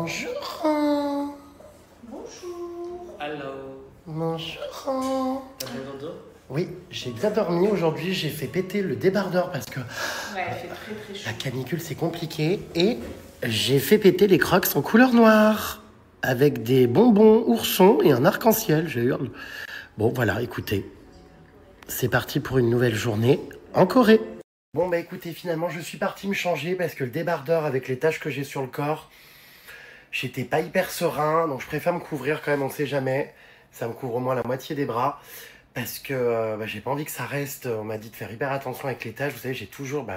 Bonjour. Bonjour. Hello. Bonjour. T'as bien dodo? Oui, j'ai bien dormi aujourd'hui. J'ai fait péter le débardeur parce que Ouais, il fait très très chaud. la canicule c'est compliqué. Et j'ai fait péter les crocs en couleur noire avec des bonbons oursons et un arc-en-ciel. J'ai hurle. Bon voilà, écoutez, c'est parti pour une nouvelle journée en Corée. Bon bah écoutez, finalement je suis parti me changer parce que le débardeur avec les taches que j'ai sur le corps, j'étais pas hyper serein, donc je préfère me couvrir quand même, on sait jamais. Ça me couvre au moins la moitié des bras. Parce que j'ai pas envie que ça reste. On m'a dit de faire hyper attention avec les taches. Vous savez, j'ai toujours,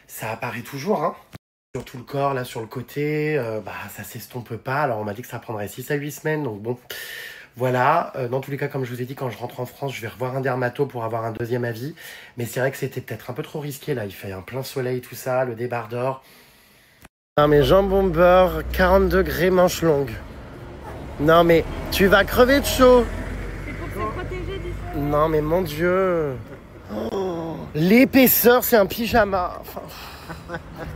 ça apparaît toujours, hein. Sur tout le corps, là, sur le côté, ça s'estompe pas. Alors, on m'a dit que ça prendrait 6 à 8 semaines. Donc, bon, voilà. Dans tous les cas, comme je vous ai dit, quand je rentre en France, je vais revoir un dermato pour avoir un deuxième avis. Mais c'est vrai que c'était peut-être un peu trop risqué, là. Il fait un plein soleil, tout ça, le débardeur. Non, mais jambon beurre, 40 degrés, manche longue. Non, mais tu vas crever de chaud. Non mais mon Dieu, l'épaisseur c'est un pyjama, enfin,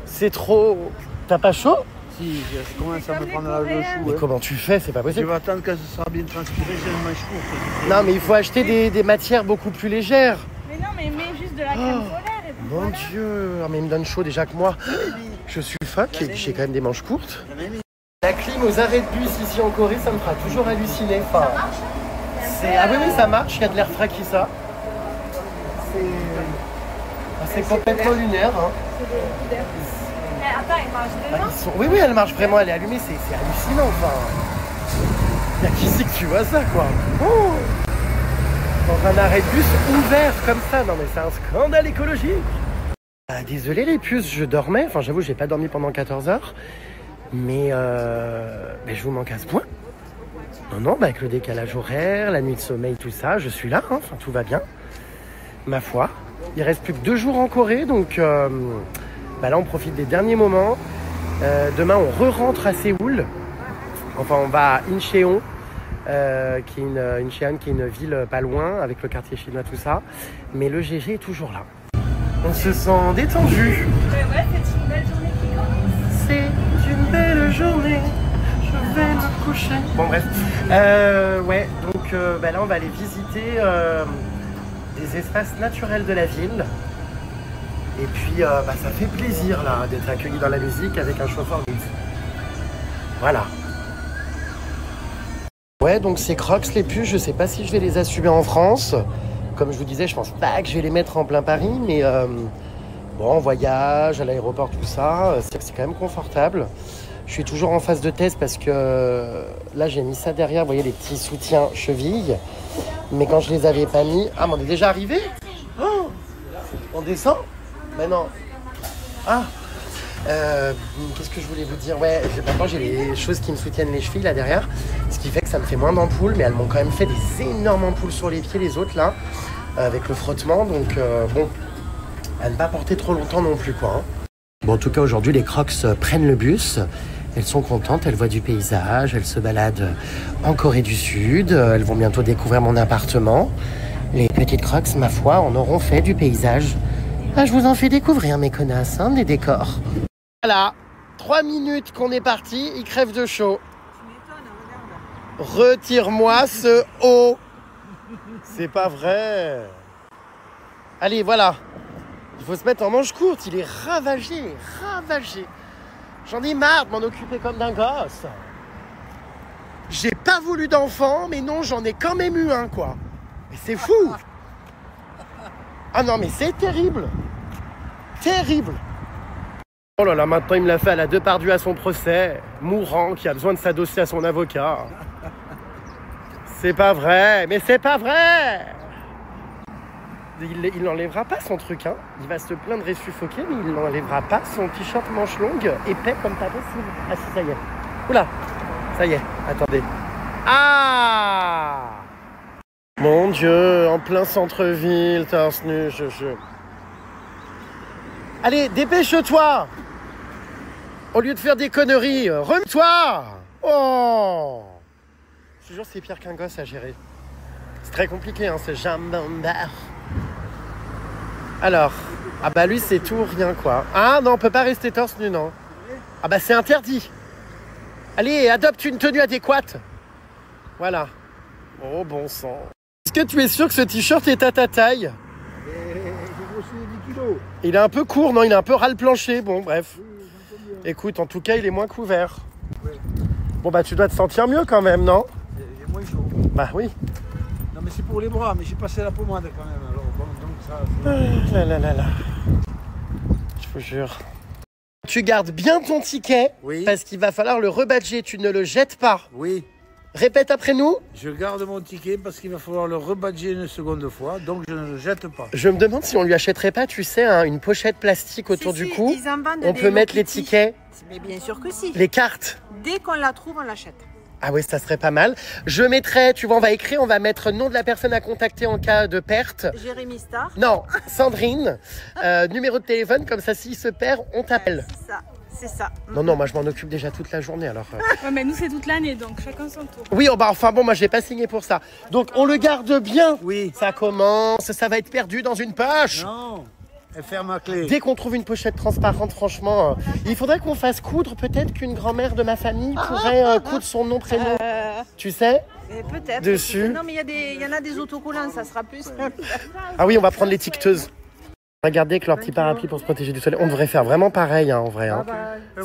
c'est trop. T'as pas chaud? Si, je commence à me prendre la le chou. Mais comment tu fais? C'est pas Je possible. vais attendre qu'elle sera bien transpirée, j'ai le manche court. Non mais il faut acheter des matières beaucoup plus légères. Mais non, mais mets juste de la crème solaire et puis Mon voilà. Dieu, oh, mais il me donne chaud déjà que moi. Je suffoque et j'ai quand même des manches courtes. La clim aux arrêts de bus ici en Corée, ça me fera toujours halluciner. Enfin, ah oui, ça marche, il y a de l'air frais qui ça. C'est complètement lunaire. Hein. Attends, il mange dedans. Oui, elle marche vraiment, elle est allumée, c'est hallucinant. Enfin, il y a qui c'est que tu vois ça, quoi. Oh, dans un arrêt de bus ouvert comme ça, non mais c'est un scandale écologique. Désolé les puces, je dormais, enfin j'avoue j'ai pas dormi pendant 14 heures, mais je vous manque à ce point. Non, avec le décalage horaire, la nuit de sommeil, tout ça, je suis là, hein, enfin tout va bien, ma foi. Il reste plus que 2 jours en Corée, donc là on profite des derniers moments. Demain on re-rentre à Séoul, enfin on va à Incheon, qui est Incheon, qui est une ville pas loin, avec le quartier chinois, tout ça, mais le GG est toujours là. On se sent détendu. Ouais, c'est une belle journée qui commence. C'est une belle journée. Je vais me coucher. Bon bref. Donc là on va aller visiter des espaces naturels de la ville. Et puis ça fait plaisir là d'être accueilli dans la musique avec un chauffeur libre. Voilà. Ouais, donc ces crocs, les puces, je sais pas si je vais les assumer en France. Comme je vous disais, je pense pas que je vais les mettre en plein Paris, mais en voyage, à l'aéroport, tout ça, c'est quand même confortable. Je suis toujours en phase de test parce que là, j'ai mis ça derrière, vous voyez, les petits soutiens chevilles. Mais quand je les avais pas mis... Ah, mais on est déjà arrivé? Oh, on descend? Mais non. Ah, qu'est-ce que je voulais vous dire? Ouais, maintenant j'ai les choses qui me soutiennent les chevilles là derrière, ce qui fait que ça me fait moins d'ampoules, mais elles m'ont quand même fait des énormes ampoules sur les pieds, les autres là, avec le frottement, donc à ne pas porter trop longtemps non plus, quoi. Hein. Bon, en tout cas aujourd'hui les crocs prennent le bus, elles sont contentes, elles voient du paysage, elles se baladent en Corée du Sud, elles vont bientôt découvrir mon appartement. Les petites crocs, ma foi, en auront fait du paysage. Ah, je vous en fais découvrir, mes connasses, hein, des décors. Voilà, 3 minutes qu'on est parti, il crève de chaud. Retire-moi ce haut. C'est pas vrai. Allez, voilà. Il faut se mettre en manche courte, il est ravagé. J'en ai marre de m'en occuper comme d'un gosse. J'ai pas voulu d'enfant, mais non, j'en ai quand même eu un, quoi. Mais c'est fou. Ah non, mais c'est terrible. Terrible. Oh là là, maintenant il me l'a fait à la Depardieu à son procès, mourant, qui a besoin de s'adosser à son avocat. C'est pas vrai, mais c'est pas vrai. Il n'enlèvera pas son truc, hein. Il va se plaindre et suffoquer, mais il n'enlèvera pas son t-shirt manche longue, épais comme pas possible. Ah si, ça y est. Oula, ça y est, attendez. Ah! Mon Dieu, en plein centre-ville, torse nu, Allez, dépêche-toi! Au lieu de faire des conneries, remets-toi! Oh! Je te jure, c'est pire qu'un gosse à gérer. C'est très compliqué, hein, ce jambon beurre. Alors, lui, c'est tout ou rien, quoi. Ah non, on peut pas rester torse nu, non. Ah c'est interdit. Allez, adopte une tenue adéquate. Voilà. Oh bon sang. Est-ce que tu es sûr que ce t-shirt est à ta taille? J'ai grossi 10 kilos. Il est un peu court, non? Il est un peu ras le plancher. Bon, bref. Écoute, en tout cas, il est moins couvert. Oui. Bon, bah, tu dois te sentir mieux quand même, non? J'ai moins chaud. Bah oui. Non, mais c'est pour les bras, mais j'ai passé la pommade quand même. Alors, bon, donc ça. Là. Je vous jure. Tu gardes bien ton ticket, Oui. parce qu'il va falloir le rebadger. Tu ne le jettes pas. Oui. Répète après nous. Je garde mon ticket parce qu'il va falloir le rebadger une seconde fois, donc je ne le jette pas. Je me demande si on lui achèterait pas, tu sais, une pochette plastique autour du cou. On peut mettre les tickets, Mais bien sûr que si. les cartes. Dès qu'on la trouve, on l'achète. Ah oui, ça serait pas mal. Je mettrai, tu vois, on va écrire, on va mettre nom de la personne à contacter en cas de perte. Jérémy Star. Non, Sandrine. Numéro de téléphone, comme ça, s'il se perd, on t'appelle. C'est ça. Non, moi je m'en occupe déjà toute la journée alors. Ouais, mais nous, c'est toute l'année, donc chacun son tour. Oui, enfin bon, moi j'ai pas signé pour ça. Donc on le garde bien. Oui. Ça commence, ça va être perdu dans une poche. Non. Elle ferme ma clé. Dès qu'on trouve une pochette transparente, franchement, il faudrait qu'on fasse coudre. Peut-être qu'une grand-mère de ma famille pourrait coudre son nom, prénom. Tu sais, Peut-être. dessus. Non, mais il y en a des autocollants, ça sera plus simple. Ah oui, on va prendre l'étiqueteuse. Regardez avec leur petit parapluie pour se protéger du soleil. On devrait faire vraiment pareil, hein, en vrai. Hein.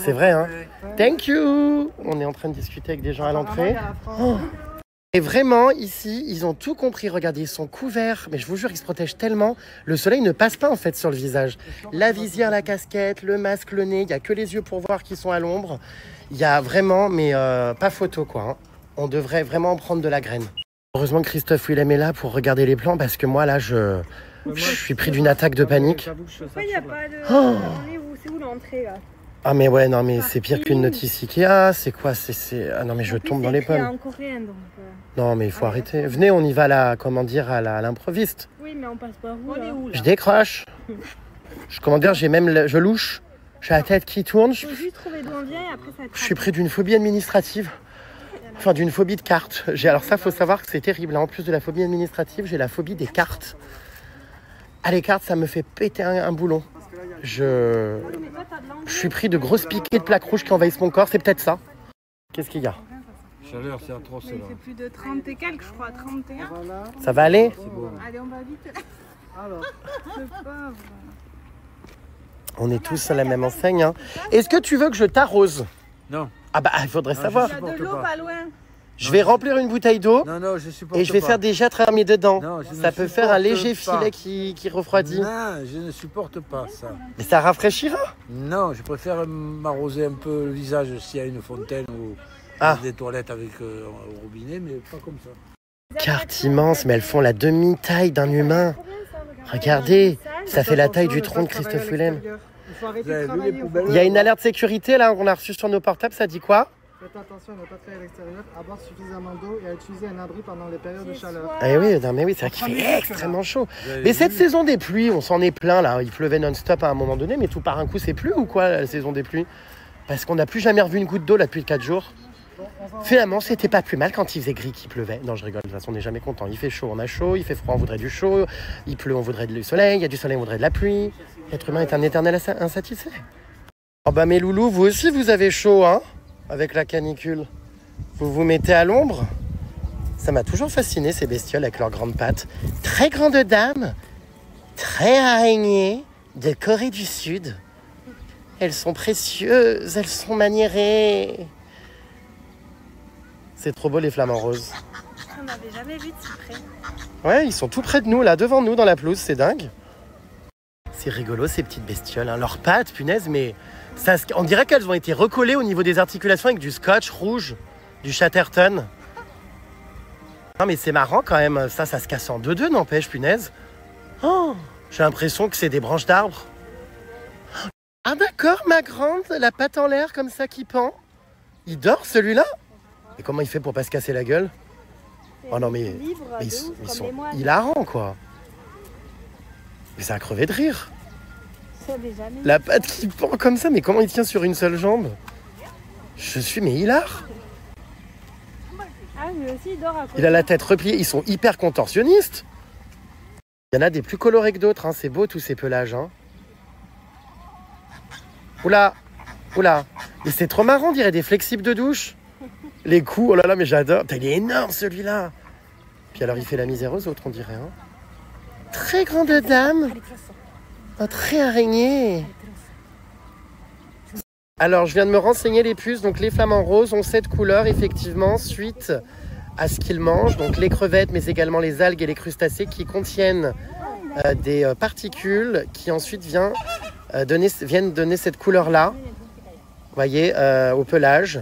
C'est vrai, hein. Thank you. On est en train de discuter avec des gens à l'entrée. Oh. Et vraiment, ici, ils ont tout compris. Regardez, ils sont couverts. Mais je vous jure, ils se protègent tellement. Le soleil ne passe pas, en fait, sur le visage. La visière, la casquette, le masque, le nez. Il n'y a que les yeux pour voir qu'ils sont à l'ombre. Il y a vraiment, mais pas photo, quoi. Hein. On devrait vraiment prendre de la graine. Heureusement que Christophe Willem est là pour regarder les plans. Parce que moi, là, je suis pris d'une attaque de panique. Pourquoi il n'y a pas de... Oh. C'est où l'entrée, là? Ah mais ouais, non mais c'est pire qu'une notice Ikea, c'est quoi? Ah non mais je tombe dans les pommes. En coréen, donc... Non mais il faut arrêter. Venez, on y va là, comment dire, à l'improviste. Oui, mais on passe par où, On est là? où, là? Je décroche. Comment dire, je louche. J'ai la tête qui tourne. Faut juste trouver d'où on vient et après ça Je suis pris d'une phobie administrative. Enfin d'une phobie de cartes. Alors ça, faut savoir que c'est terrible. En plus de la phobie administrative, j'ai la phobie des cartes. Ah les cartes, ça me fait péter un boulon. Je suis pris de grosses piquées de plaques rouges qui envahissent mon corps, c'est peut-être ça. Qu'est-ce qu'il y a? Chaleur, c'est atroce Il là. fait plus de 30 et quelques, je crois, 31. Ça va aller? Allez, on va vite. Alors. Le pauvre. On est tous à la même enseigne. Hein. Est-ce que tu veux que je t'arrose? Non. Ah bah, il faudrait savoir. Il y a de l'eau pas loin. Je vais remplir une bouteille d'eau Non, je supporte pas. et je vais faire des jets tremper dedans. Non, je Ça ne peut faire un supporte léger pas. filet qui refroidit. Non, je ne supporte pas ça. Mais ça rafraîchira. Non, je préfère m'arroser un peu le visage s'il y a une fontaine ou des toilettes avec au robinet, mais pas comme ça. Cartes immenses, mais elles font la demi-taille d'un humain. Regardez, ça fait la taille du tronc de Christophe Willem. Vous avez vu les poubelles? Il y a une alerte sécurité là qu'on a reçue sur nos portables, ça dit quoi? Faites attention à ne pas travailler à l'extérieur, à boire suffisamment d'eau et à utiliser un abri pendant les périodes de chaleur. Eh oui, non, mais oui, c'est vrai qu'il fait extrêmement chaud. Mais cette saison des pluies, on s'en est plein là. Il pleuvait non-stop à un moment donné, mais tout par un coup, c'est plus ou quoi la saison des pluies? Parce qu'on n'a plus jamais revu une goutte d'eau là depuis 4 jours. Finalement, c'était pas plus mal quand il faisait gris qu'il pleuvait. Non, je rigole, de toute façon, on n'est jamais content. Il fait chaud, on a chaud. Il fait froid, on voudrait du chaud. Il pleut, on voudrait du soleil. Il y a du soleil, on voudrait de la pluie. L'être humain est un éternel insatisfait. Oh bah mes loulous, vous aussi vous avez chaud, hein, avec la canicule. Vous vous mettez à l'ombre. Ça m'a toujours fasciné ces bestioles avec leurs grandes pattes. Très grandes dames, très araignées de Corée du Sud. Elles sont précieuses, elles sont maniérées. C'est trop beau les flamants roses. On n'avait jamais vu de si près. Ouais, ils sont tout près de nous, là, devant nous, dans la pelouse, c'est dingue. C'est rigolo, ces petites bestioles. Hein. Leurs pattes, punaise, mais ça, on dirait qu'elles ont été recollées au niveau des articulations avec du scotch rouge, du Chatterton. Non, mais c'est marrant quand même. Ça se casse en deux, n'empêche, punaise. Oh, j'ai l'impression que c'est des branches d'arbres. Ah d'accord, ma grande, la patte en l'air comme ça qui pend. Il dort, celui-là? Et comment il fait pour pas se casser la gueule? Oh non, mais ils sont hilarants, quoi. Mais ça a crevé de rire. La patte qui pend comme ça, mais comment il tient sur une seule jambe? Je suis mais hilar. Ah, lui aussi, il dort à côté. Il a la tête repliée, ils sont hyper contorsionnistes. Il y en a des plus colorés que d'autres, hein. C'est beau tous ces pelages. Hein. Oula, oula. Mais c'est trop marrant, on dirait des flexibles de douche. Les coups, oh là là, mais j'adore. Putain, il est énorme celui-là. Puis alors, il fait la misère aux autres, on dirait. Hein. Très grande dame. Oh, très araignée. Alors, je viens de me renseigner les puces. Donc, les flamants roses ont 7 couleurs, effectivement, suite à ce qu'ils mangent. Donc, les crevettes, mais également les algues et les crustacés qui contiennent des particules qui ensuite viennent donner cette couleur-là, vous voyez, au pelage.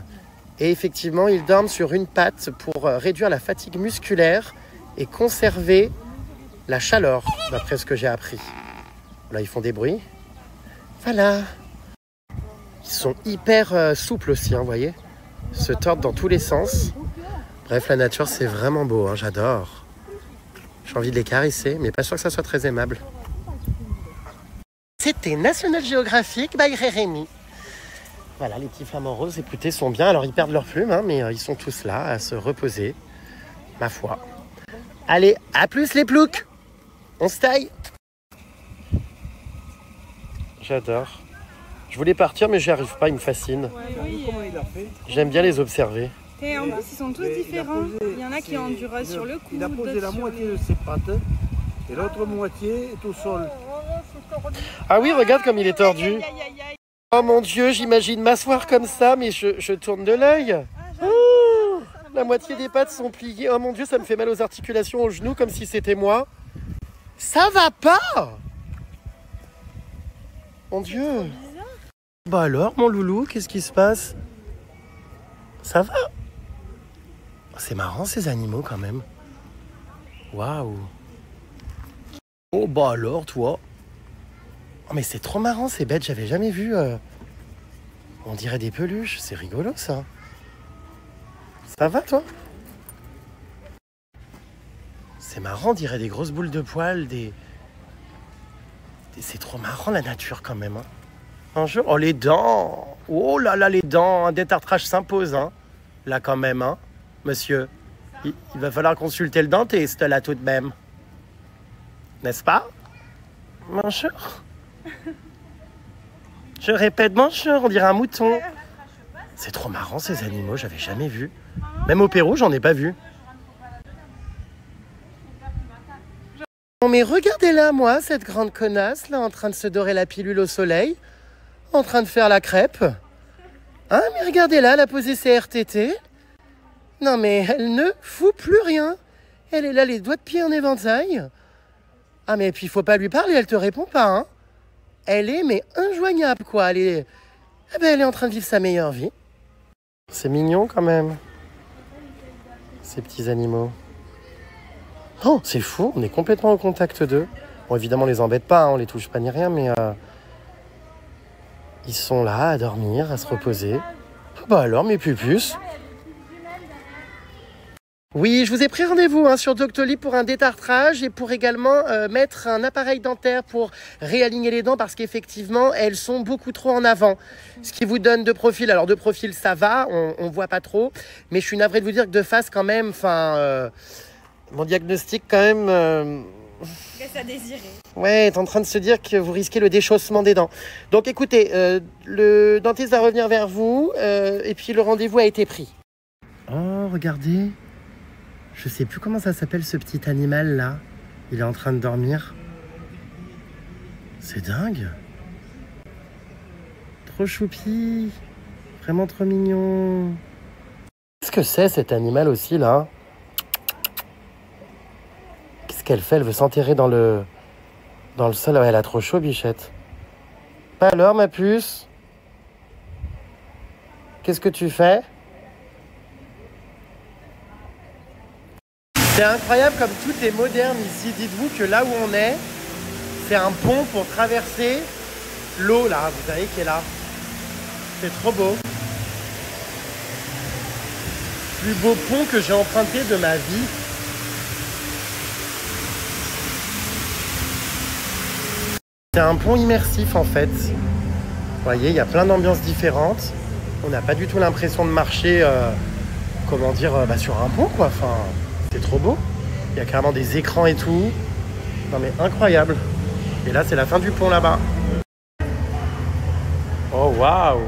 Et effectivement, ils dorment sur une patte pour réduire la fatigue musculaire et conserver la chaleur, d'après ce que j'ai appris. Là, ils font des bruits. Voilà. Ils sont hyper souples aussi, hein, vous voyez. Ils se tordent dans tous les sens. Bref, la nature, c'est vraiment beau, hein, j'adore. J'ai envie de les caresser, mais pas sûr que ça soit très aimable. C'était National Geographic by Rémi. Voilà, les petits flamants roses, écoutez, sont bien. Alors, ils perdent leurs plumes, hein, mais ils sont tous là à se reposer, ma foi. Allez, à plus les ploucs. On se taille. J'adore. Je voulais partir, mais j'y arrive pas, ils me fascinent. J'aime bien les observer. Et en plus, ils sont tous différents. Il y en a qui ont du rose sur le cou. Il a posé la moitié de ses pattes et l'autre moitié est au sol. Ah oui, regarde comme il est tordu. Oh mon Dieu, j'imagine m'asseoir comme ça, mais je tourne de l'œil. Oh, la moitié des pattes sont pliées. Oh mon Dieu, ça me fait mal aux articulations, aux genoux, comme si c'était moi. Ça va pas! Mon Dieu. Bah alors, mon loulou, qu'est-ce qui se passe? Ça va? C'est marrant ces animaux quand même. Waouh. Oh bah alors toi. Oh mais c'est trop marrant ces bêtes, j'avais jamais vu. On dirait des peluches, c'est rigolo ça. Ça va toi? C'est marrant, on dirait des grosses boules de poils, c'est trop marrant la nature quand même. Hein. Un jour, oh les dents. Oh là là les dents, un détartrage s'impose hein. Là quand même hein. Monsieur, il va falloir consulter le dentiste là tout de même. N'est-ce pas? Bonjour. Je répète bonjour, on dirait un mouton. C'est trop marrant ces animaux, j'avais jamais vu. Même au Pérou, j'en ai pas vu. Non mais regardez là, moi, cette grande connasse là, en train de se dorer la pilule au soleil, en train de faire la crêpe. Hein, mais regardez là, elle a posé ses RTT. Non mais elle ne fout plus rien. Elle est là, les doigts de pied en éventail. Ah mais puis il faut pas lui parler, elle te répond pas. Hein. Elle est mais injoignable quoi. Elle est en train de vivre sa meilleure vie. C'est mignon quand même. Ces petits animaux. Oh c'est fou, on est complètement au contact d'eux. Bon évidemment on les embête pas, hein, on les touche pas ni rien, mais ils sont là à dormir, à se reposer. Bah alors mes pupus. Oui, je vous ai pris rendez-vous hein, sur Doctolib pour un détartrage et pour également mettre un appareil dentaire pour réaligner les dents parce qu'effectivement, elles sont beaucoup trop en avant. Ce qui vous donne de profil. Alors de profil, ça va, on voit pas trop. Mais je suis navré de vous dire que de face quand même, mon diagnostic quand même... Laisse à désirer. Ouais, est en train de se dire que vous risquez le déchaussement des dents. Donc écoutez, le dentiste va revenir vers vous et puis le rendez-vous a été pris. Oh, regardez. Je sais plus comment ça s'appelle ce petit animal là. Il est en train de dormir. C'est dingue. Trop choupi. Vraiment trop mignon. Qu'est-ce que c'est cet animal aussi là? Qu'est-ce qu'elle fait? Elle veut s'enterrer dans le sol. Ouais, elle a trop chaud, bichette. Alors ma puce? Qu'est-ce que tu fais? C'est incroyable comme tout est moderne ici. Dites-vous que là où on est, c'est un pont pour traverser l'eau là, vous savez, qui est là. C'est trop beau. Plus beau pont que j'ai emprunté de ma vie. C'est un pont immersif en fait. Vous voyez, il y a plein d'ambiances différentes. On n'a pas du tout l'impression de marcher, sur un pont quoi. Enfin, c'est trop beau. Il y a carrément des écrans et tout. Non mais incroyable. Et là, c'est la fin du pont là-bas. Oh waouh.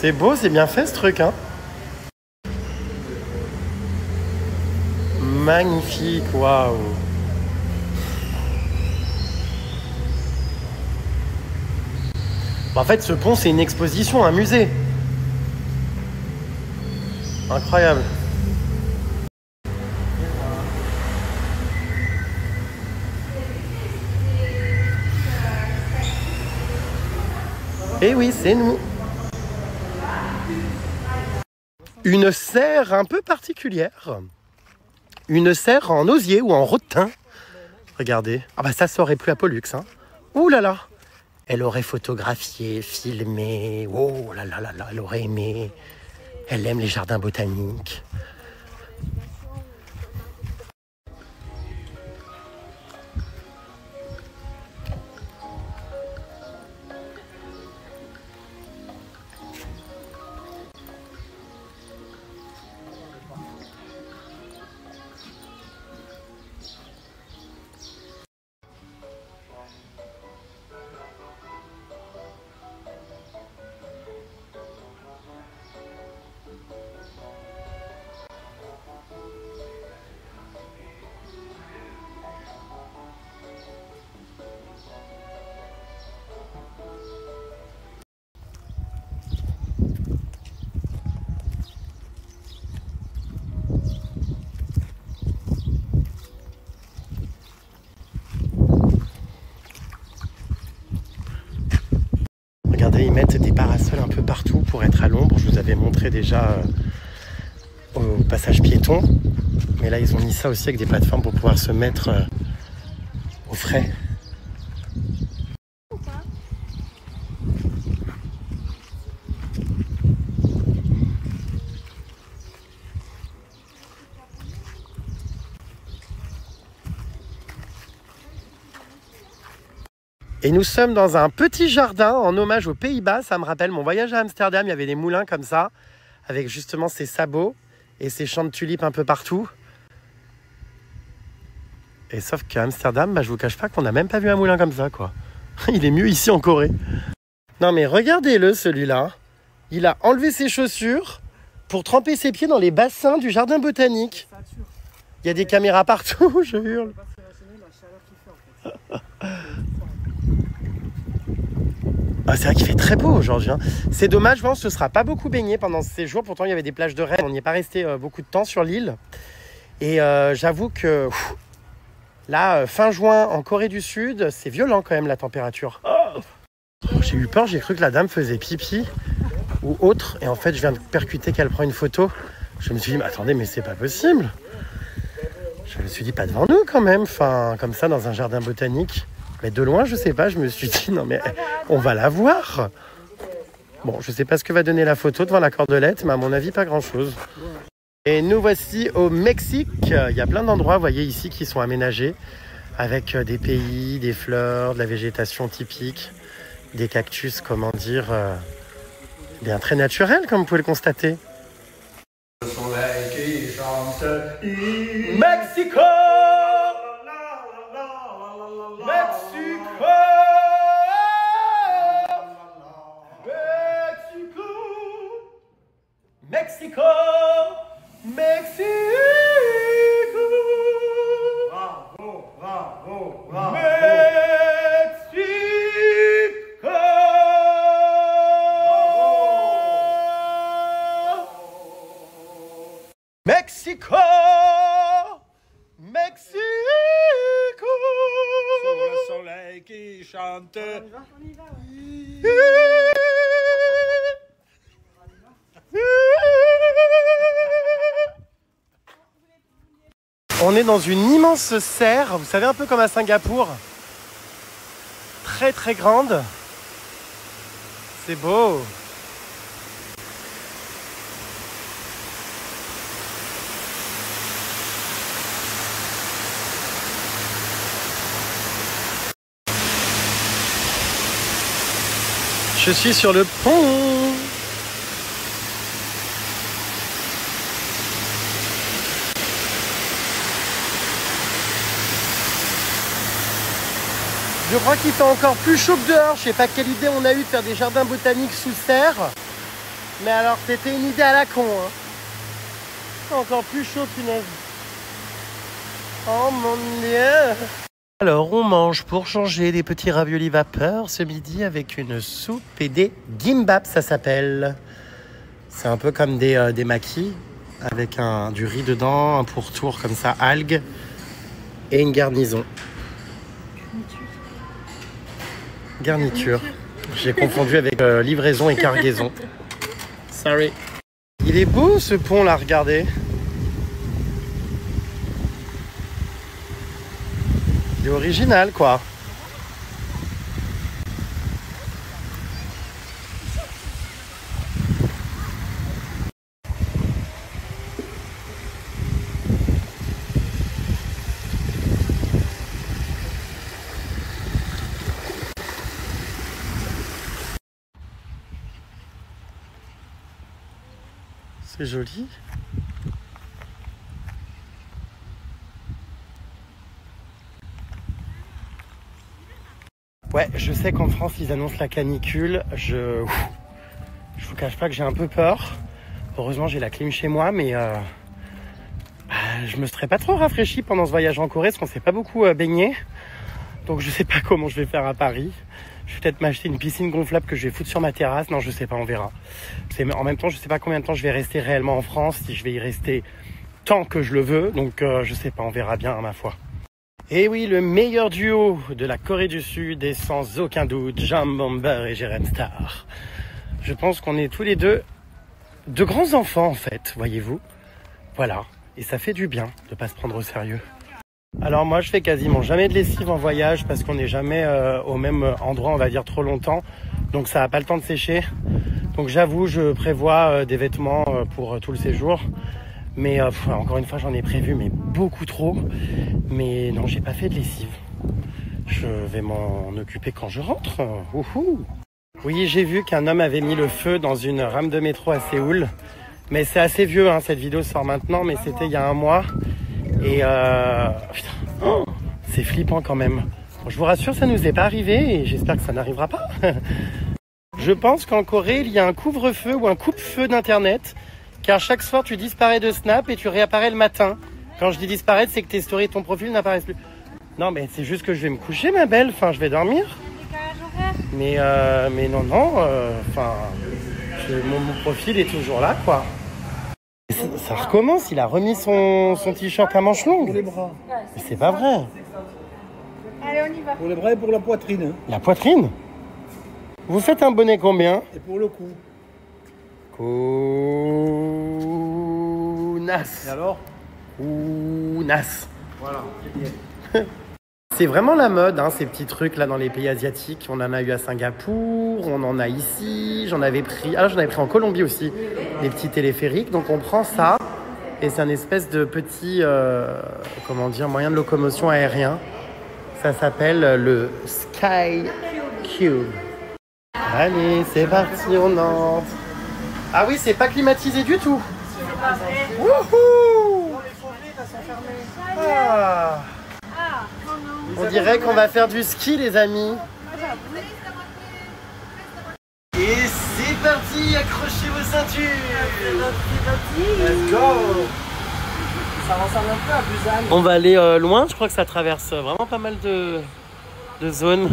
C'est beau, c'est bien fait ce truc, hein. Magnifique, waouh. En fait, ce pont, c'est une exposition, un musée. Incroyable. Eh oui, c'est nous. Une serre un peu particulière. Une serre en osier ou en rotin. Regardez. Ah bah ça aurait plu à Pollux, hein. Ouh là là. Elle aurait photographié, filmé. Oh là là là là, elle aurait aimé. Elle aime les jardins botaniques. Regardez, ils mettent des parasols un peu partout pour être à l'ombre. Je vous avais montré déjà au passage piéton. Mais là, ils ont mis ça aussi avec des plateformes pour pouvoir se mettre au frais. Et nous sommes dans un petit jardin en hommage aux Pays-Bas. Ça me rappelle mon voyage à Amsterdam. Il y avait des moulins comme ça, avec justement ces sabots et ces champs de tulipes un peu partout. Et sauf qu'à Amsterdam, je vous cache pas qu'on n'a même pas vu un moulin comme ça, quoi. Il est mieux ici en Corée. Non mais regardez-le, celui-là. Il a enlevé ses chaussures pour tremper ses pieds dans les bassins du jardin botanique. Il y a des caméras partout, je hurle. Ah, c'est vrai qu'il fait très beau aujourd'hui, hein. C'est dommage, on ne se sera pas beaucoup baigné pendant ce séjour. Pourtant, il y avait des plages de Rennes. On n'y est pas resté beaucoup de temps sur l'île. Et j'avoue que là, fin juin, en Corée du Sud, c'est violent quand même la température. J'ai eu peur, j'ai cru que la dame faisait pipi ou autre. Et en fait, je viens de percuter qu'elle prend une photo. Je me suis dit, mais attendez, mais c'est pas possible. Je me suis dit, pas devant nous quand même. Enfin, comme ça, dans un jardin botanique. Mais de loin, je sais pas, je me suis dit, non mais on va la voir. Bon, je sais pas ce que va donner la photo devant la cordelette, mais à mon avis, pas grand-chose. Et nous voici au Mexique. Il y a plein d'endroits, vous voyez ici, qui sont aménagés avec des pays, des fleurs, de la végétation typique, des cactus, comment dire, bien très naturels, comme vous pouvez le constater. Le soleil qui chante, Mexico! Mexico, Mexico, Mexico, Mexico. Bravo, bravo, bravo. Mexico. Mexico. Mexico. Sous le soleil qui chante. On y va, On est dans une immense serre, vous savez, un peu comme à Singapour. Très très grande. C'est beau. Je suis sur le pont. Je crois qu'il fait encore plus chaud que dehors. Je sais pas quelle idée on a eu de faire des jardins botaniques sous serre. Mais alors, c'était une idée à la con. Hein. Encore plus chaud qu'une aise. Oh mon Dieu. Alors, on mange pour changer des petits raviolis vapeur ce midi avec une soupe et des gimbap, ça s'appelle. C'est un peu comme des maquis avec du riz dedans, un pourtour comme ça, algues et une garnison. Garniture. J'ai confondu avec livraison et cargaison. Sorry. Il est beau ce pont là, regardez. Il est original quoi. C'est joli. Ouais, je sais qu'en France, ils annoncent la canicule. Je vous cache pas que j'ai un peu peur. Heureusement, j'ai la clim chez moi, mais je me serais pas trop rafraîchi pendant ce voyage en Corée, parce qu'on s'est pas beaucoup baigné. Donc je sais pas comment je vais faire à Paris. Je vais peut-être m'acheter une piscine gonflable que je vais foutre sur ma terrasse. Non, je sais pas, on verra. En même temps, je sais pas combien de temps je vais rester réellement en France, si je vais y rester tant que je le veux. Donc je sais pas, on verra bien, ma foi. Et oui, le meilleur duo de la Corée du Sud est sans aucun doute Jam Bomber et Jérém Star. Je pense qu'on est tous les deux de grands enfants en fait, voyez-vous. Voilà, et ça fait du bien de pas se prendre au sérieux. Alors moi je fais quasiment jamais de lessive en voyage parce qu'on n'est jamais au même endroit, on va dire trop longtemps. Donc ça n'a pas le temps de sécher. Donc j'avoue, je prévois des vêtements pour tout le séjour. Mais encore une fois, j'en ai prévu, mais beaucoup trop. Mais non, j'ai pas fait de lessive. Je vais m'en occuper quand je rentre. Ouhou. Oui, j'ai vu qu'un homme avait mis le feu dans une rame de métro à Séoul. Mais c'est assez vieux, hein, cette vidéo sort maintenant, mais c'était il y a un mois. Et c'est flippant quand même. Bon, je vous rassure, ça nous est pas arrivé et j'espère que ça n'arrivera pas. Je pense qu'en Corée, il y a un couvre-feu ou un coupe-feu d'internet. Car chaque soir, tu disparais de Snap et tu réapparais le matin. Quand je dis disparaître, c'est que tes stories et ton profil n'apparaissent plus. Non, mais c'est juste que je vais me coucher, ma belle. Enfin, je vais dormir. Mais non, mon profil est toujours là, quoi. Ça recommence, il a remis son t-shirt à manches longues. Pour les bras. Mais c'est pas vrai. Allez, on y va. Pour les bras et pour la poitrine. La poitrine? Vous faites un bonnet combien? Et pour le cou. Kounas. Et alors? Kounas. Voilà. C'est vraiment la mode, hein, ces petits trucs là dans les pays asiatiques. On en a eu à Singapour, on en a ici. J'en avais pris en Colombie aussi, des petits téléphériques. Donc on prend ça et c'est un espèce de petit, moyen de locomotion aérien. Ça s'appelle le Sky Cube. Allez, c'est parti, on entre. Ah oui, c'est pas climatisé du tout. Wouhou! Ah. On dirait qu'on va faire du ski, les amis. Et c'est parti, accrochez vos ceintures. Let's go. Ça ressemble un peu à Busan. On va aller loin, je crois que ça traverse vraiment pas mal de zones.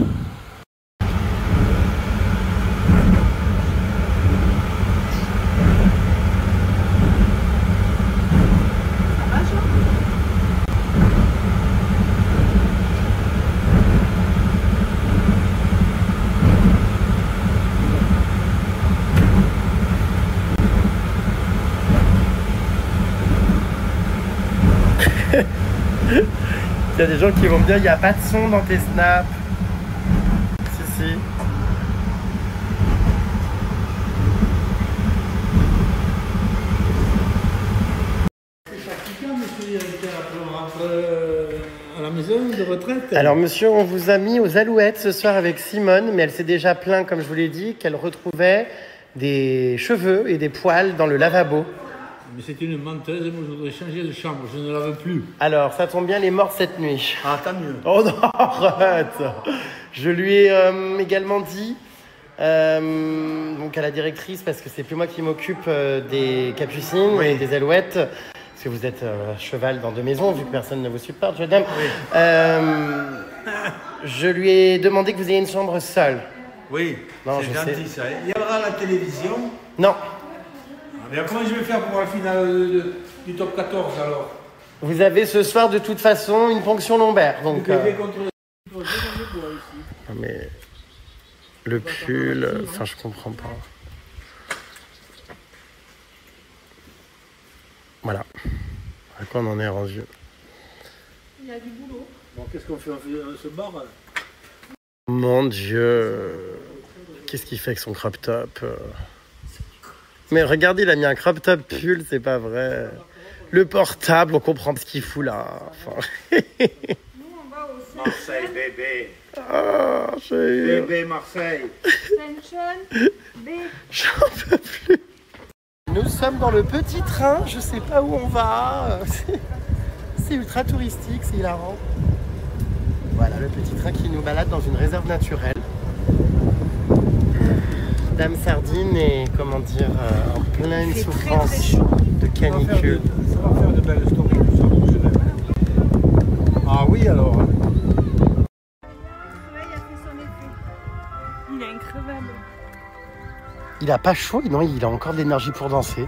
Il y a des gens qui vont me dire il n'y a pas de son dans tes snaps. Si. À la maison de retraite. Alors monsieur, on vous a mis aux Alouettes ce soir avec Simone, mais elle s'est déjà plaint, comme je vous l'ai dit, qu'elle retrouvait des cheveux et des poils dans le lavabo. Mais c'est une menteuse, moi je voudrais changer de chambre, je ne la veux plus. Alors, ça tombe bien, elle est morte cette nuit. Ah, tant mieux. Oh non, arrête. Je lui ai également dit Donc à la directrice, parce que c'est plus moi qui m'occupe des capucines et des alouettes, parce que vous êtes cheval dans 2 maisons, vu que personne ne vous supporte, je t'aime. Je lui ai demandé que vous ayez une chambre seule. Oui, c'est gentil ça. Il y aura la télévision? Non. Mais comment je vais faire pour la finale du top 14 alors? Vous avez ce soir de toute façon une ponction lombaire. Donc, Non, mais le pull, enfin je comprends pas. Voilà. À quoi on en est rendu? Il y a du boulot. Bon, qu'est-ce qu'on fait? On se barre? Mon Dieu. Qu'est-ce qu'il fait avec son crop top? Mais regardez, il a mis un crop top pull, c'est pas vrai. Le portable, on comprend ce qu'il fout là. Enfin... Nous, on va aussi. Marseille, bébé. Ah, Bébé, Marseille. Attention, j'en peux plus. Nous sommes dans le petit train, je sais pas où on va. C'est ultra touristique, c'est hilarant. Voilà le petit train qui nous balade dans une réserve naturelle. Dame Sardine est, comment dire, en pleine souffrance très de canicule. Ça va faire de belles stories, tout ça, pour Genève. Ah oui, alors. le travail a fait son effet. Il est increvable. Il a pas chaud, non, il a encore de l'énergie pour danser.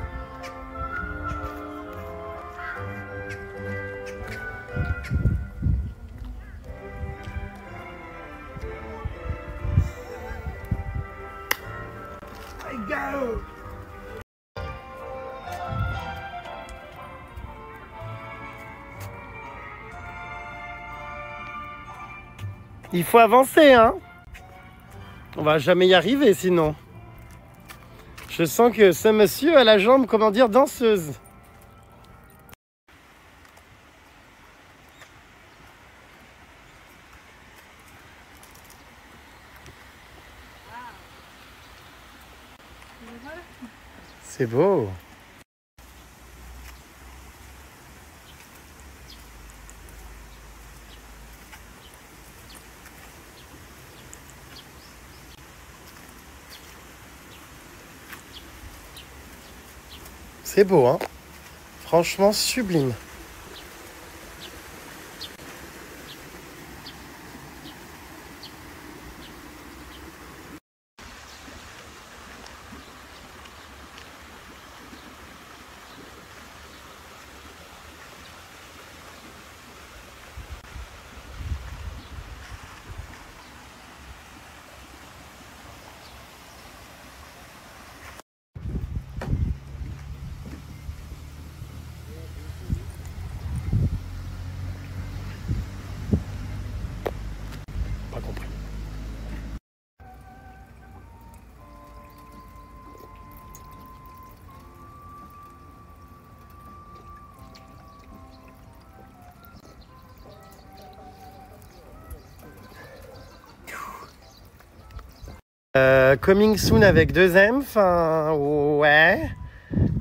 Il faut avancer, hein. On va jamais y arriver sinon. Je sens que ce monsieur a la jambe, comment dire, danseuse. C'est beau. C'est beau, hein? Franchement sublime. Pas compris. Coming soon avec 2M, enfin ouais,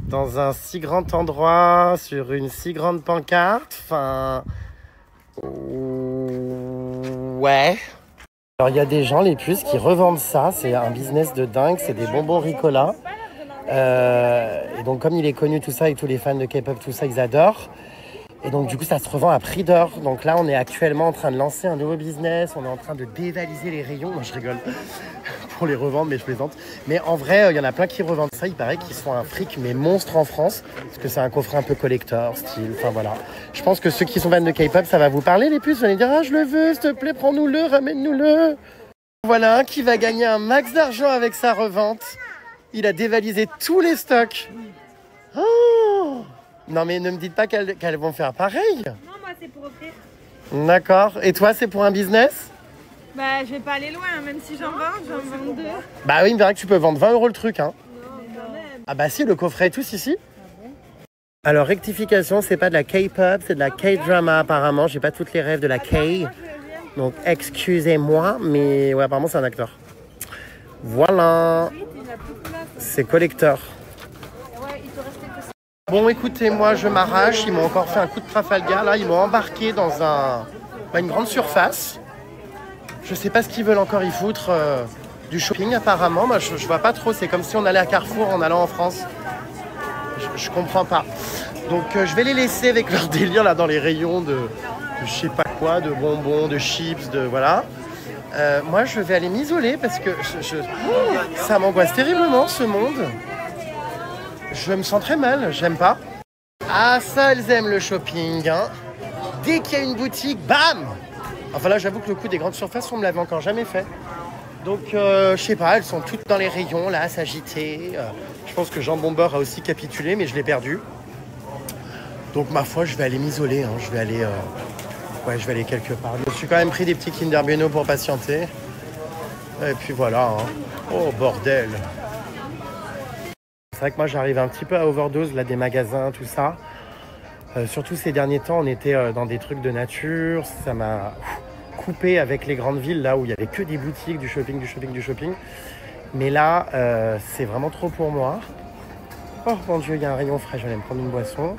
dans un si grand endroit, sur une si grande pancarte, enfin ouais. Alors il y a des gens, les puces, qui revendent ça, c'est un business de dingue, c'est des bonbons Ricola. Et donc comme il est connu tout ça et tous les fans de K-pop, tout ça, ils adorent. Et donc du coup ça se revend à prix d'or. Donc là on est actuellement en train de lancer un nouveau business, on est en train de dévaliser les rayons. Non je rigole, pour les revendre mais je plaisante. Mais en vrai il y en a plein qui revendent ça, il paraît qu'ils sont un fric mais monstre en France. Parce que c'est un coffret un peu collector, style, enfin voilà. Je pense que ceux qui sont fans de K-pop ça va vous parler les puces, vous allez dire ah je le veux, s'il te plaît prends-nous-le, ramène-nous-le. Voilà un qui va gagner un max d'argent avec sa revente. Il a dévalisé tous les stocks. Oh non mais ne me dites pas qu'elles vont faire pareil. Non, moi c'est pour offrir. D'accord. Et toi c'est pour un business? Bah je vais pas aller loin, même si j'en vends 2. Bah oui, il me paraît que tu peux vendre 20 € le truc. Hein. Non, quand même. Ah bah si, le coffret est tous ici. Alors rectification, c'est pas de la K-pop, c'est de la K-drama apparemment. J'ai pas toutes les rêves de la K. Donc excusez-moi, mais ouais apparemment c'est un acteur. Voilà. C'est collector. Bon écoutez, moi je m'arrache, ils m'ont encore fait un coup de Trafalgar, là ils m'ont embarqué dans une grande surface. Je sais pas ce qu'ils veulent encore y foutre, du shopping apparemment. Moi, je vois pas trop. C'est comme si on allait à Carrefour en allant en France. Je comprends pas. Donc je vais les laisser avec leur délire là dans les rayons de je sais pas quoi, de bonbons, de chips, de voilà. Moi, je vais aller m'isoler parce que ça m'angoisse terriblement ce monde. Je me sens très mal. J'aime pas. Ah ça, elles aiment le shopping. Hein. Dès qu'il y a une boutique, bam. Enfin là, j'avoue que le coup des grandes surfaces, on me l'avait encore jamais fait. Donc, je sais pas, elles sont toutes dans les rayons, là, à s'agiter. Je pense que Jean Bomber a aussi capitulé, mais je l'ai perdu. Donc, ma foi, je vais aller m'isoler. Hein. Je vais aller quelque part. Je me suis quand même pris des petits Kinder Bueno pour patienter. Et puis voilà. Hein. Oh, bordel. C'est vrai que moi, j'arrive un petit peu à overdose, là, des magasins, tout ça. Surtout ces derniers temps, on était dans des trucs de nature. Ça m'a coupé avec les grandes villes, là où il n'y avait que des boutiques, du shopping. Mais là, c'est vraiment trop pour moi. Oh mon Dieu, il y a un rayon frais. Je vais aller me prendre une boisson.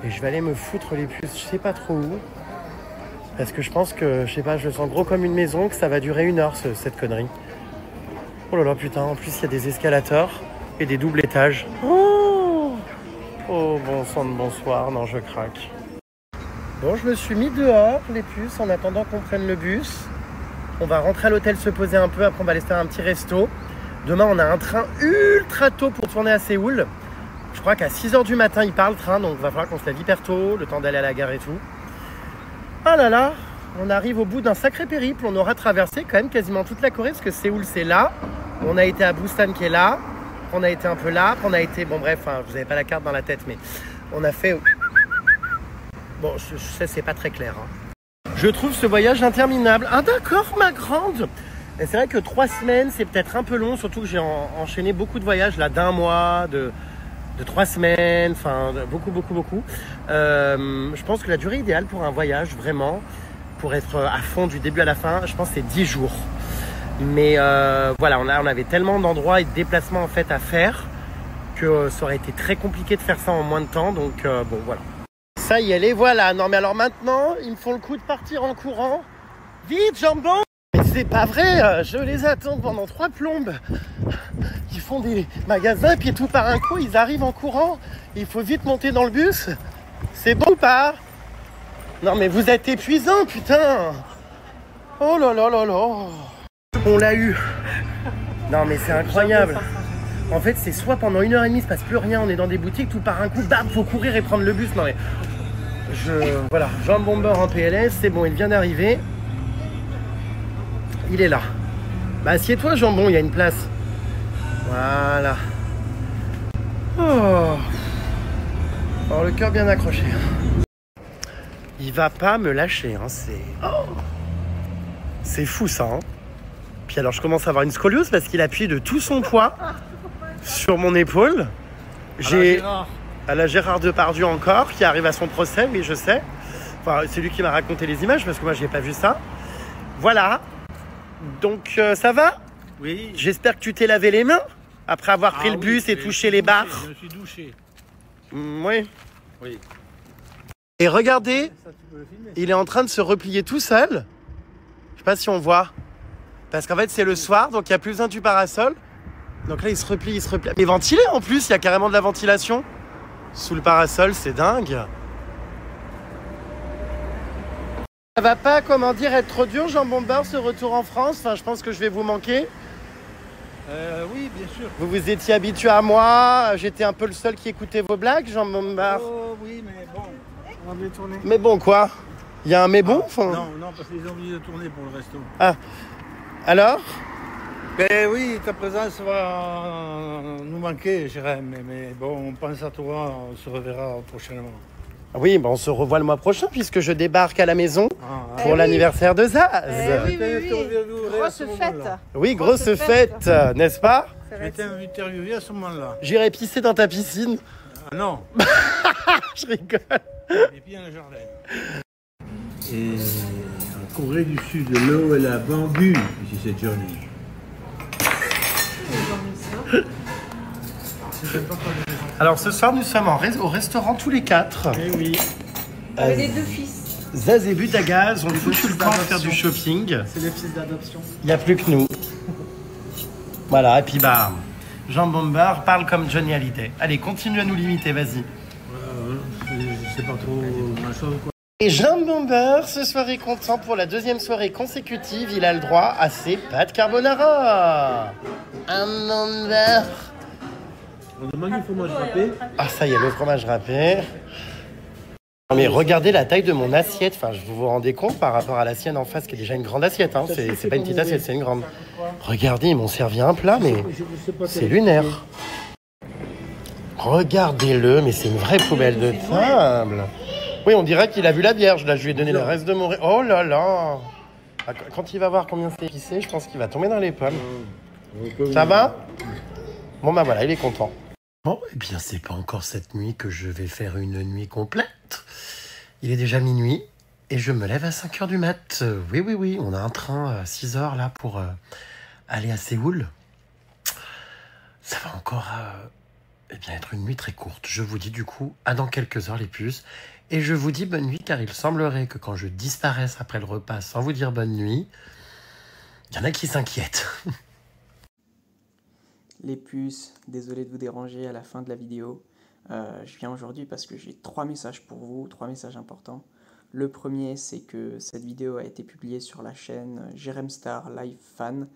Et je vais aller me foutre les puces, je sais pas trop où. Parce que je pense que, je sais pas, je le sens gros comme une maison, que ça va durer 1 heure, cette connerie. Oh là là, putain, en plus, il y a des escalators et des doubles étages. Oh, bon sang de bonsoir, non, je craque. Bon, je me suis mis dehors, les puces, en attendant qu'on prenne le bus. On va rentrer à l'hôtel, se poser un peu, après on va aller se faire un petit resto. Demain, on a un train ultra tôt pour tourner à Séoul. Je crois qu'à 6h du matin, il part le train, donc il va falloir qu'on se lève hyper tôt, le temps d'aller à la gare et tout. Ah là là, on arrive au bout d'un sacré périple. On aura traversé quand même quasiment toute la Corée, parce que Séoul, c'est là. On a été à Busan, qui est là. On a été un peu là, on a été, bon bref, hein, vous n'avez pas la carte dans la tête, mais on a fait... Bon, je sais, c'est pas très clair. Hein. Je trouve ce voyage interminable. Ah d'accord, ma grande. Et c'est vrai que 3 semaines, c'est peut-être un peu long, surtout que j'ai enchaîné beaucoup de voyages, là, d'1 mois, de 3 semaines, enfin, beaucoup. Je pense que la durée idéale pour un voyage, vraiment, pour être à fond du début à la fin, je pense que c'est 10 jours. Mais voilà, on avait tellement d'endroits et de déplacements en fait à faire que ça aurait été très compliqué de faire ça en moins de temps. Donc bon, voilà. Ça y est, les voilà. Non mais alors maintenant, ils me font le coup de partir en courant. Vite, jambon! Mais c'est pas vrai, je les attends pendant 3 plombes. Ils font des magasins, puis tout par un coup, ils arrivent en courant. Il faut vite monter dans le bus. C'est bon ou pas? Non mais vous êtes épuisant, putain! Oh là là là là! On l'a eu. Non mais c'est incroyable. En fait c'est soit pendant 1h30 il se passe plus rien, on est dans des boutiques, tout par un coup, bam, faut courir et prendre le bus. Non mais voilà, Jean Bomber en PLS, c'est bon, il vient d'arriver. Il est là. Bah assieds-toi Jambon, il y a une place. Voilà. Oh, le cœur bien accroché. Il va pas me lâcher, hein, c'est fou ça. Hein. Puis alors je commence à avoir une scoliose parce qu'il appuie de tout son poids sur mon épaule. J'ai à la Gérard Depardieu encore qui arrive à son procès, oui je sais. Enfin c'est lui qui m'a raconté les images parce que moi j'ai pas vu ça. Voilà. Donc ça va? Oui. J'espère que tu t'es lavé les mains après avoir pris le bus et touché les barres. Je me suis douché. Oui. Oui. Et regardez, il est en train de se replier tout seul. Je sais pas si on voit. Parce qu'en fait, c'est le soir, donc il n'y a plus besoin du parasol. Donc là, il se replie. Mais ventilé en plus, il y a carrément de la ventilation. Sous le parasol, c'est dingue. Ça va pas, comment dire, être trop dur, Jean Bomber, ce retour en France? Enfin, je pense que je vais vous manquer. Oui, bien sûr. Vous vous étiez habitué à moi. J'étais un peu le seul qui écoutait vos blagues, Jean Bomber. Oh oui, mais bon, on va tourner. Mais bon, quoi? Il y a un mais bon? Non, parce qu'ils ont oublié de tourner pour le resto. Ah. Alors? Ben oui, ta présence va nous manquer, Jérém. Mais bon, on pense à toi, on se reverra prochainement. Oui, on se revoit le mois prochain puisque je débarque à la maison pour l'anniversaire de Zaz. Oui. Grosse fête. Oui, grosse fête, n'est-ce pas? Je vais t'interviewer à ce moment-là. J'irai pisser dans ta piscine. Ah non. Je rigole. Et puis un jardin. Et en Corée du Sud, l'eau est la bambue, ici c'est Johnny. Alors ce soir, nous sommes au restaurant tous les 4. Eh oui. Avec les 2 fils. Zaz et Butagaz ont foutu le camp à faire du shopping. C'est les fils d'adoption. Il n'y a plus que nous. Voilà, et puis bah, Jean Bomber parle comme Johnny Hallyday. Allez, continue à nous limiter, vas-y. Je sais pas trop grand-chose, quoi. Et Jean Bomber, ce soir est content pour la deuxième soirée consécutive. Il a le droit à ses pâtes carbonara. Un Bomber. On demande du fromage râpé. Ah, ça y est, le fromage râpé. Non, mais regardez la taille de mon assiette. Enfin, vous vous rendez compte par rapport à la sienne en face, qui est déjà une grande assiette. Hein. C'est pas une petite assiette, c'est une grande. Regardez, ils m'ont servi un plat, mais c'est lunaire. Regardez-le, mais c'est une vraie poubelle de table. Oui, on dirait qu'il a vu la Vierge. Là, je lui ai donné le reste de mon... Oh là là. Quand il va voir combien c'est épicé, je pense qu'il va tomber dans les pommes. Ça va? Bon, bah voilà, il est content. Bon, eh bien, c'est pas encore cette nuit que je vais faire une nuit complète. Il est déjà minuit et je me lève à 5h du mat. Oui, on a un train à 6h là pour aller à Séoul. Ça va encore eh bien, être une nuit très courte. Je vous dis du coup, à dans quelques heures les puces. Et je vous dis bonne nuit car il semblerait que quand je disparaisse après le repas sans vous dire bonne nuit, il y en a qui s'inquiètent. Les puces, désolé de vous déranger à la fin de la vidéo. Je viens aujourd'hui parce que j'ai 3 messages pour vous, 3 messages importants. Le premier, c'est que cette vidéo a été publiée sur la chaîne Jérém Star Live Fan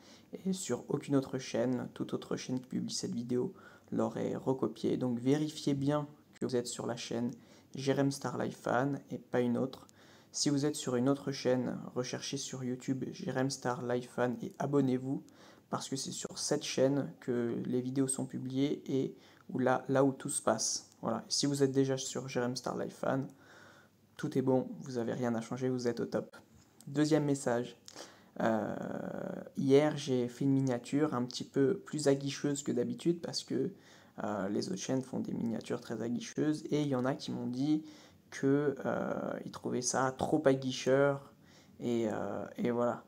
et sur aucune autre chaîne. Toute autre chaîne qui publie cette vidéo l'aurait recopiée. Donc vérifiez bien que vous êtes sur la chaîne Jérém Star Live Fan et pas une autre. Si vous êtes sur une autre chaîne, recherchez sur YouTube Jérém Star Live Fan et abonnez-vous parce que c'est sur cette chaîne que les vidéos sont publiées et là où tout se passe. Voilà. Et si vous êtes déjà sur Jérém Star Live Fan, tout est bon, vous n'avez rien à changer, vous êtes au top. Deuxième message. Hier, j'ai fait une miniature un petit peu plus aguicheuse que d'habitude parce que les autres chaînes font des miniatures très aguicheuses et il y en a qui m'ont dit qu'ils trouvaient ça trop aguicheur et voilà.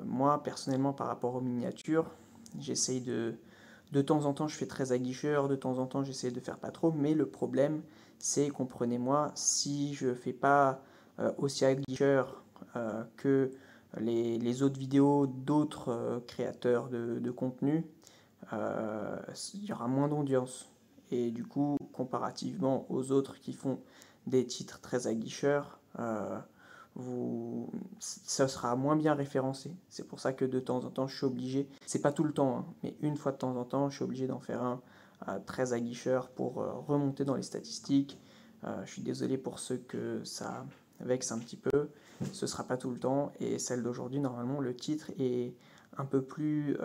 Moi, personnellement, par rapport aux miniatures, j'essaye de temps en temps, je fais très aguicheur, de temps en temps, j'essaie de faire pas trop, mais le problème, c'est, comprenez-moi, si je fais pas aussi aguicheur que les autres vidéos d'autres créateurs de contenu, il y aura moins d'audience. Et du coup, comparativement aux autres qui font des titres très aguicheurs, ça sera moins bien référencé. C'est pour ça que de temps en temps, je suis obligé, c'est pas tout le temps, hein, mais une fois de temps en temps, je suis obligé d'en faire un très aguicheur pour remonter dans les statistiques. Je suis désolé pour ceux que ça vexe un petit peu, ce sera pas tout le temps, et celle d'aujourd'hui, normalement, le titre est un peu plus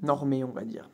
normé, on va dire.